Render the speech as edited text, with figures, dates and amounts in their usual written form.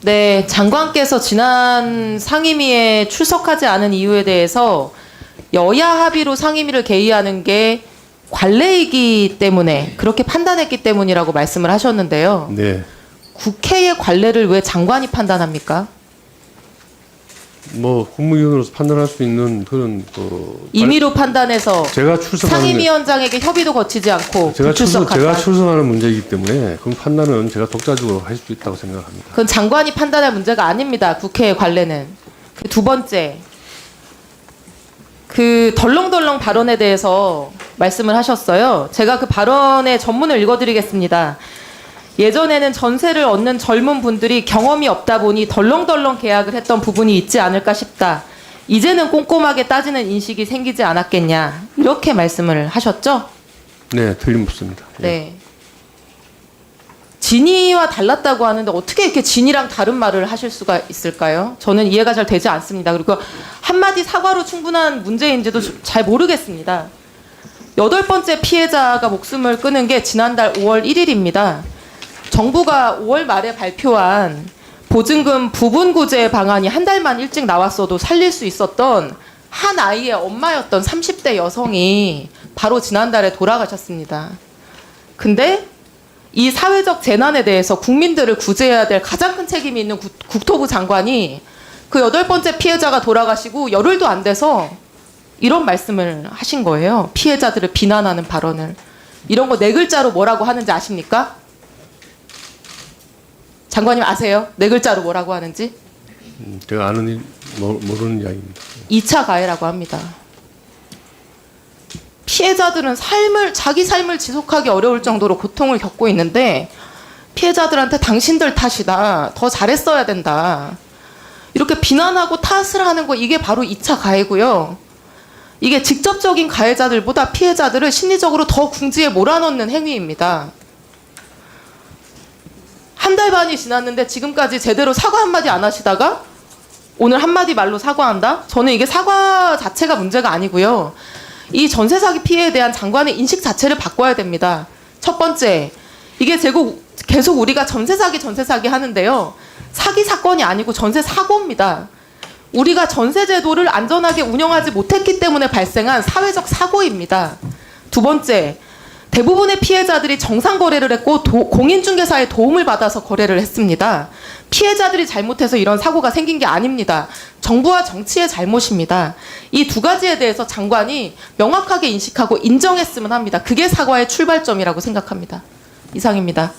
네, 장관께서 지난 상임위에 출석하지 않은 이유에 대해서 여야 합의로 상임위를 개의하는 게 관례이기 때문에 그렇게 판단했기 때문이라고 말씀을 하셨는데요. 네. 국회의 관례를 왜 장관이 판단합니까? 뭐 국무위원으로서 판단할 수 있는 그런 임의로 판단해서 제가 출석하는 상임위원장에게 협의도 거치지 않고 제가 불출석한다. 출석하는 문제이기 때문에 그 판단은 제가 독자적으로 할 수 있다고 생각합니다. 그건 장관이 판단할 문제가 아닙니다. 국회의 관례는. 두 번째, 그 덜렁덜렁 발언에 대해서 말씀을 하셨어요. 제가 그 발언의 전문을 읽어드리겠습니다. 예전에는 전세를 얻는 젊은 분들이 경험이 없다 보니 덜렁덜렁 계약을 했던 부분이 있지 않을까 싶다. 이제는 꼼꼼하게 따지는 인식이 생기지 않았겠냐. 이렇게 말씀을 하셨죠? 네, 틀림없습니다. 예. 네. 진위와 달랐다고 하는데 어떻게 이렇게 진위랑 다른 말을 하실 수가 있을까요? 저는 이해가 잘 되지 않습니다. 그리고 한마디 사과로 충분한 문제인지도 잘 모르겠습니다. 8번째 피해자가 목숨을 끊은 게 지난달 5월 1일입니다. 정부가 5월 말에 발표한 보증금 부분 구제 방안이 한 달만 일찍 나왔어도 살릴 수 있었던 한 아이의 엄마였던 30대 여성이 바로 지난달에 돌아가셨습니다. 근데 이 사회적 재난에 대해서 국민들을 구제해야 될 가장 큰 책임이 있는 국토부 장관이 그 8번째 피해자가 돌아가시고 열흘도 안 돼서 이런 말씀을 하신 거예요. 피해자들을 비난하는 발언을. 이런 거 4글자로 뭐라고 하는지 아십니까? 장관님 아세요? 4글자로 뭐라고 하는지? 제가 아는 모르는 이야기입니다. 2차 가해라고 합니다. 피해자들은 자기 삶을 지속하기 어려울 정도로 고통을 겪고 있는데 피해자들한테 당신들 탓이다. 더 잘했어야 된다. 이렇게 비난하고 탓을 하는 거 이게 바로 2차 가해고요. 이게 직접적인 가해자들보다 피해자들을 심리적으로 더 궁지에 몰아넣는 행위입니다. 한 달 반이 지났는데 지금까지 제대로 사과 한마디 안 하시다가 오늘 한마디 말로 사과한다? 저는 이게 사과 자체가 문제가 아니고요. 이 전세 사기 피해에 대한 장관의 인식 자체를 바꿔야 됩니다. 첫 번째, 이게 계속 우리가 전세 사기 하는데요. 사기 사건이 아니고 전세 사고입니다. 우리가 전세 제도를 안전하게 운영하지 못했기 때문에 발생한 사회적 사고입니다. 두 번째, 대부분의 피해자들이 정상 거래를 했고 공인중개사의 도움을 받아서 거래를 했습니다. 피해자들이 잘못해서 이런 사고가 생긴 게 아닙니다. 정부와 정치의 잘못입니다. 이 두 가지에 대해서 장관이 명확하게 인식하고 인정했으면 합니다. 그게 사과의 출발점이라고 생각합니다. 이상입니다.